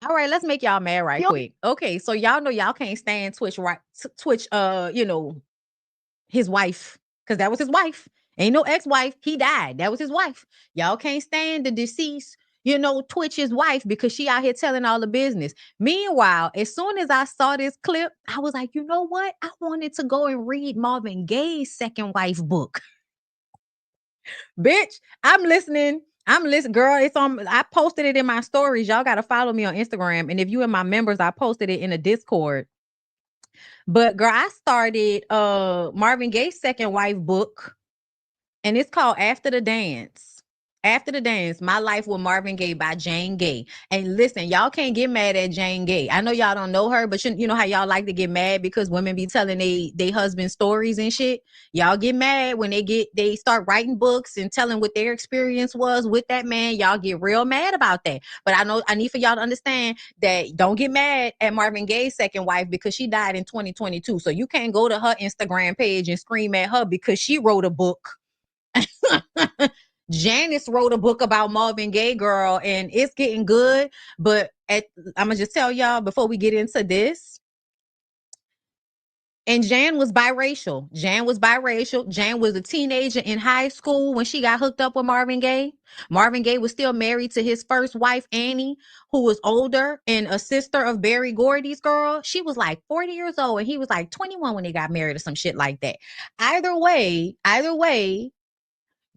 All right, let's make y'all mad right quick. Okay, so y'all know y'all can't stand Twitch, right? Twitch, his wife, because that was his wife. Ain't no ex-wife. He died. That was his wife. Y'all can't stand the deceased, Twitch's wife, because she out here telling all the business. Meanwhile, as soon as I saw this clip, I was like, you know what? I wanted to go and read Marvin Gaye's second wife book. Bitch, I'm listening. Girl. It's on. I posted it in my stories. Y'all got to follow me on Instagram. And if you and my members, I posted it in a Discord. But girl, I started Marvin Gaye's second wife book, and it's called After the Dance. After the Dance, My Life with Marvin Gaye by Jane Gaye. And listen, y'all can't get mad at Jane Gaye. I know y'all don't know her, but you know how y'all like to get mad because women be telling they husband stories and shit. Y'all get mad when they start writing books and telling what their experience was with that man. Y'all get real mad about that. But I need for y'all to understand that don't get mad at Marvin Gaye's second wife because she died in 2022. So you can't go to her Instagram page and scream at her because she wrote a book. Janice wrote a book about Marvin Gaye, girl, and it's getting good. But I'm gonna just tell y'all before we get into this. And Jan was biracial. Jan was a teenager in high school when she got hooked up with Marvin Gaye. Marvin Gaye was still married to his first wife, Annie, who was older and a sister of Berry Gordy's, girl. She was like 40 years old and he was like 21 when they got married or some shit like that. Either way,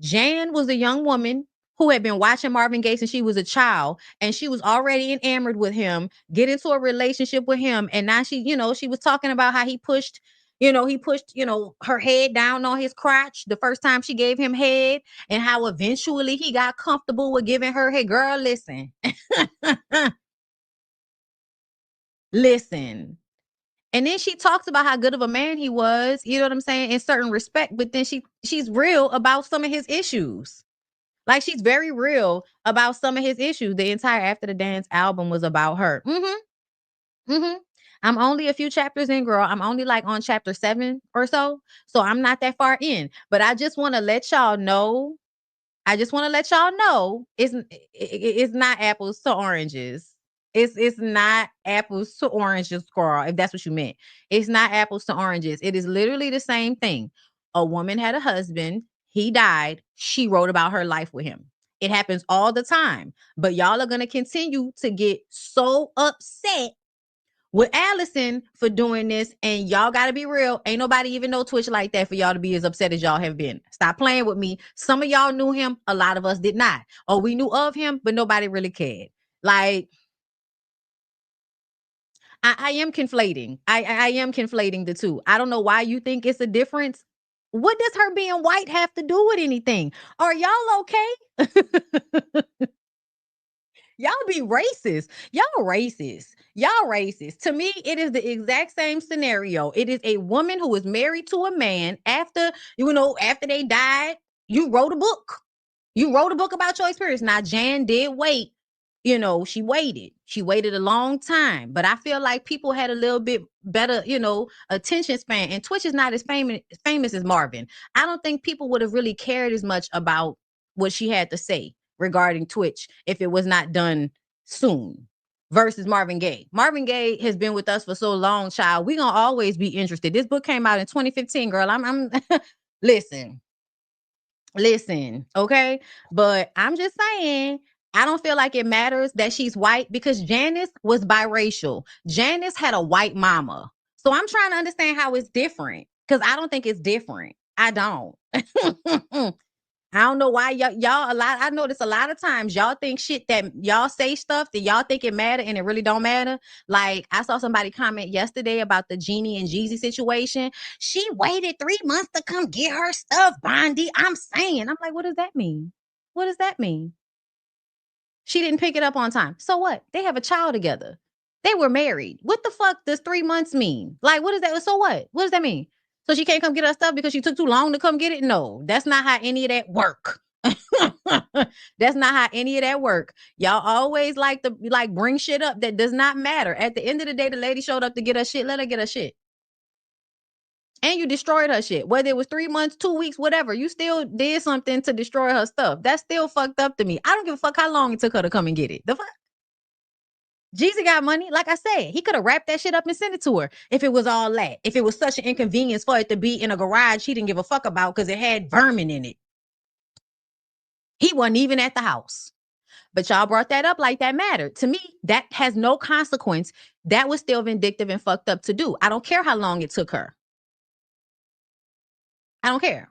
Jan was a young woman who had been watching Marvin Gaye since she was a child, and she was already enamored with him, get into a relationship with him. And now she was talking about how he pushed, her head down on his crotch the first time she gave him head, and how eventually he got comfortable with giving her head. Girl, listen. Listen. And then she talks about how good of a man he was, you know what I'm saying, in certain respect, but then she's real about some of his issues. Like, she's very real about some of his issues. The entire After the Dance album was about her. I'm only a few chapters in, girl. I'm only like on chapter 7 or so. So I'm not that far in. But I just want to let y'all know. It's not apples to oranges. It's not apples to oranges, girl, if that's what you meant. It's not apples to oranges. It is literally the same thing. A woman had a husband. He died. She wrote about her life with him. It happens all the time. But y'all are going to continue to get so upset with Allison for doing this, and y'all got to be real. Ain't nobody even know Twitch like that for y'all to be as upset as y'all have been. Stop playing with me. Some of y'all knew him. A lot of us did not. Or we knew of him, but nobody really cared. Like, I am conflating. I am conflating the two. I don't know why you think it's a difference. What does her being white have to do with anything? Are y'all okay? Y'all be racist. Y'all racist. To me, it is the exact same scenario. It is a woman who is married to a man after they died. You wrote a book. You wrote a book about your experience. Now, Jan did wait. She waited. She waited a long time. But I feel like people had a little bit better, attention span. And Twitch is not as famous as Marvin. I don't think people would have really cared as much about what she had to say regarding Twitch if it was not done soon versus Marvin Gaye. Marvin Gaye has been with us for so long, child. We're going to always be interested. This book came out in 2015, girl. I'm listen, okay? But I'm just saying, I don't feel like it matters that she's white because Janice was biracial. Janice had a white mama. So I'm trying to understand how it's different because I don't think it's different. I don't. I don't know why y'all I notice a lot of times y'all think shit that y'all say stuff that y'all think it matter and it really don't matter. Like, I saw somebody comment yesterday about the Jeannie and Jeezy situation. She waited 3 months to come get her stuff, Bondi. I'm like, what does that mean? What does that mean? She didn't pick it up on time. So what? They have a child together. They were married. What the fuck does 3 months mean? Like, what is that? So what? What does that mean? So she can't come get her stuff because she took too long to come get it? No, that's not how any of that work. That's not how any of that work. Y'all always like to bring shit up that does not matter. At the end of the day, the lady showed up to get her shit. Let her get her shit. And you destroyed her shit. Whether it was 3 months, 2 weeks, whatever, you still did something to destroy her stuff. That's still fucked up to me. I don't give a fuck how long it took her to come and get it. The fuck? Jeezy got money. Like I said, he could have wrapped that shit up and sent it to her if it was all that. If it was such an inconvenience for it to be in a garage he didn't give a fuck about because it had vermin in it. He wasn't even at the house. But y'all brought that up like that mattered. To me, that has no consequence. That was still vindictive and fucked up to do. I don't care how long it took her. I don't care.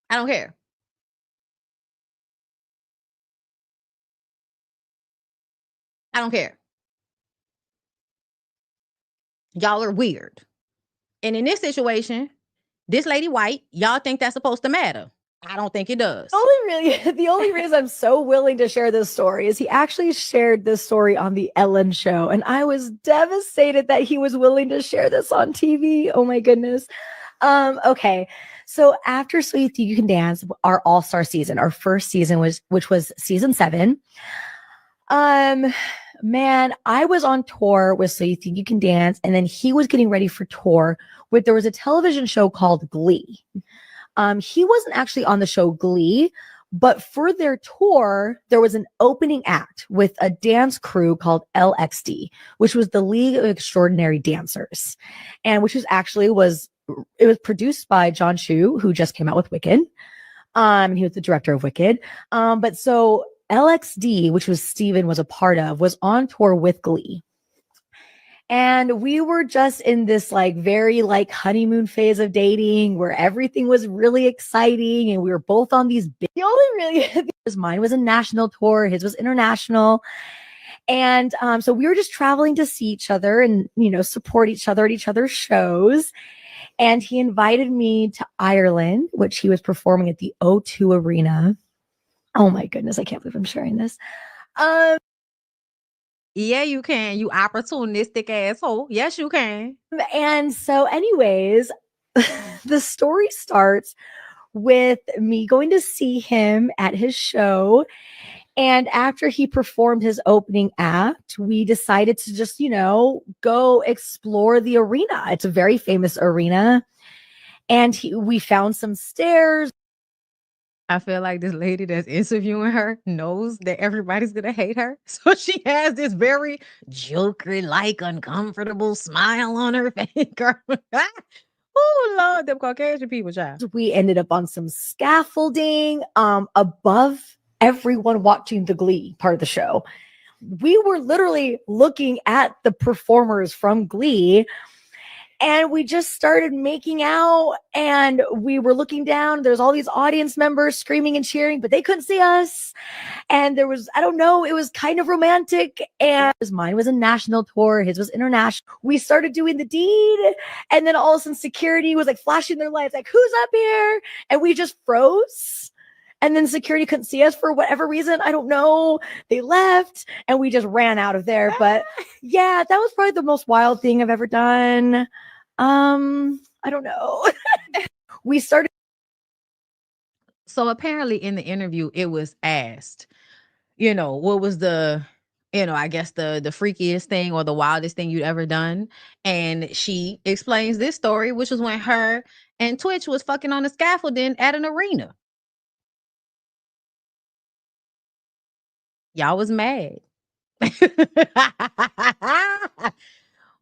I don't care. I don't care. Y'all are weird. And in this situation, this lady white, y'all think that's supposed to matter. I don't think it does. The only reason I'm so willing to share this story is he actually shared this story on the Ellen show, and I was devastated that he was willing to share this on TV. Oh my goodness. Okay. So after So You Think You Can Dance, our all-star season, our first season which was season 7. Man, I was on tour with So You Think You Can Dance, and then he was getting ready for tour with, there was a television show called Glee. He wasn't actually on the show Glee, but for their tour, there was an opening act with a dance crew called LXD, which was the League of Extraordinary Dancers, and which was produced by John Chu, who just came out with Wicked. He was the director of Wicked. But so LXD, which was Steven was a part of, was on tour with Glee. And we were just in this like very like honeymoon phase of dating where everything was really exciting. And we were both on these big, mine was a national tour, his was international. And so we were just traveling to see each other and, support each other at each other's shows. And he invited me to Ireland, which he was performing at the O2 Arena. Oh my goodness, I can't believe I'm sharing this. Yeah, you can, you opportunistic asshole. Yes, you can. And so anyways, the story starts with me going to see him at his show. And after he performed his opening act, we decided to just, go explore the arena. It's a very famous arena. And we found some stairs. I feel like this lady that's interviewing her knows that everybody's going to hate her. So she has this very Joker-like, uncomfortable smile on her face. Oh, Lord, them Caucasian people, child. We ended up on some scaffolding above everyone watching the Glee part of the show. We were literally looking at the performers from Glee, and we just started making out, and we were looking down. There's all these audience members screaming and cheering, but they couldn't see us. And there was, I don't know, it was kind of romantic. And mine was a national tour, his was international. We started doing the deed, and then all of a sudden security was like flashing their lights, like, who's up here? And we just froze. And then security couldn't see us for whatever reason. I don't know. They left and we just ran out of there. But yeah, that was probably the most wild thing I've ever done. I don't know. We started. So apparently in the interview, it was asked, what was the, I guess the freakiest thing or the wildest thing you'd ever done. And she explains this story, which was when her and Twitch was fucking on the scaffolding at an arena. Y'all was mad.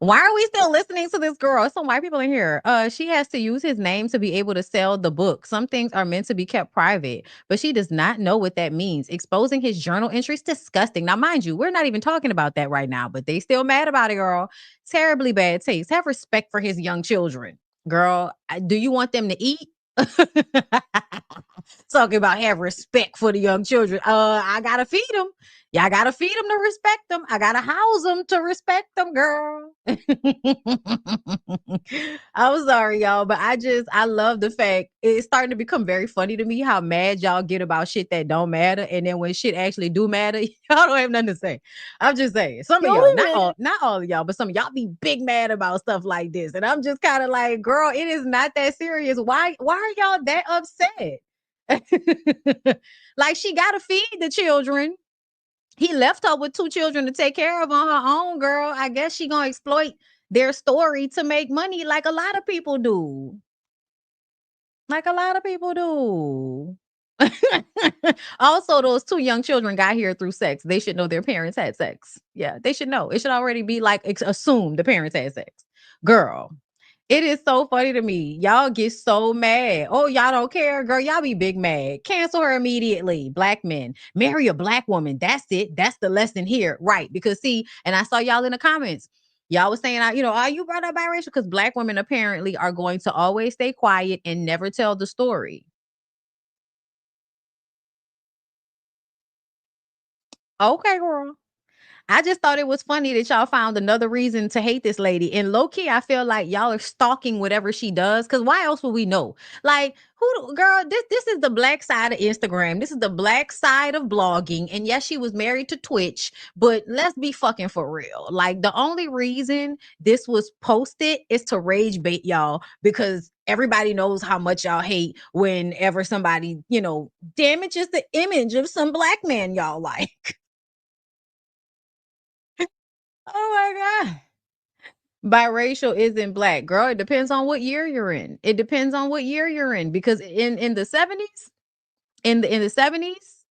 Why are we still listening to this girl? Some white people in here. She has to use his name to be able to sell the book. Some things are meant to be kept private, but she does not know what that means. Exposing his journal entries, disgusting. Now, mind you, we're not even talking about that right now, but they still mad about it, girl. Terribly bad taste. Have respect for his young children. Girl, do you want them to eat? Talking about have respect for the young children. I gotta feed them. Y'all gotta feed them to respect them. I gotta house them to respect them, girl. I'm sorry, y'all, but I love the fact it's starting to become very funny to me how mad y'all get about shit that don't matter, and then when shit actually do matter, y'all don't have nothing to say. I'm just saying, some of y'all, not all of y'all, but some of y'all be big mad about stuff like this, and I'm just kind of like, girl, it is not that serious. Why are y'all that upset? Like, she gotta feed the children. He left her with 2 children to take care of on her own, girl. I guess she gonna exploit their story to make money like a lot of people do. Like a lot of people do. Also, those two young children got here through sex. They should know their parents had sex. Yeah, they should know. It should already be like assumed the parents had sex. Girl, it is so funny to me. Y'all get so mad. Oh, y'all don't care, girl. Y'all be big mad. Cancel her immediately. Black men marry a black woman. That's it. That's the lesson here, right? Because see, and I saw y'all in the comments. Y'all was saying, are you brought up biracial? Because black women apparently are going to always stay quiet and never tell the story. Okay, girl. I just thought it was funny that y'all found another reason to hate this lady. And low key, I feel like y'all are stalking whatever she does. Cause why else would we know? Like, girl, this is the black side of Instagram. This is the black side of blogging. And yes, she was married to Twitch, but let's be fucking for real. Like, the only reason this was posted is to rage bait y'all because everybody knows how much y'all hate whenever somebody, damages the image of some black man y'all like. Oh my God. Biracial isn't black, girl. It depends on what year you're in. It depends on what year you're in. Because in the 70s, in the 70s,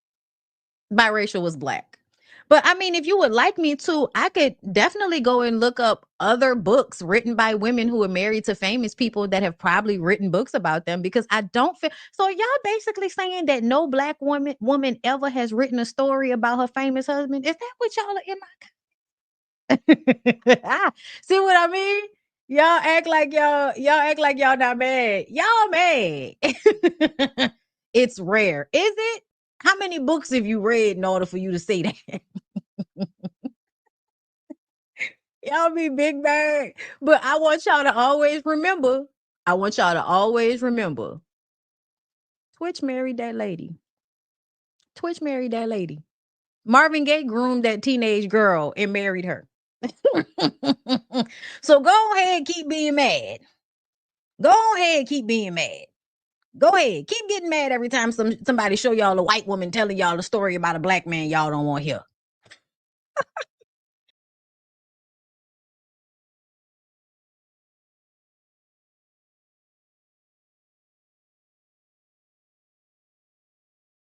biracial was black. But I mean, if you would like me to, I could definitely go and look up other books written by women who are married to famous people that have probably written books about them because I don't feel so y'all basically saying that no black woman ever has written a story about her famous husband. Is that what y'all are in See what I mean? Y'all act like y'all not mad. Y'all mad. It's rare. Is it? How many books have you read in order for you to say that? Y'all be big bad. But I want y'all to always remember. I want y'all to always remember. Twitch married that lady. Twitch married that lady. Marvin Gaye groomed that teenage girl and married her. So go ahead, keep being mad. Go ahead, keep being mad. Go ahead, keep getting mad every time somebody show y'all a white woman telling y'all a story about a black man y'all don't want to hear.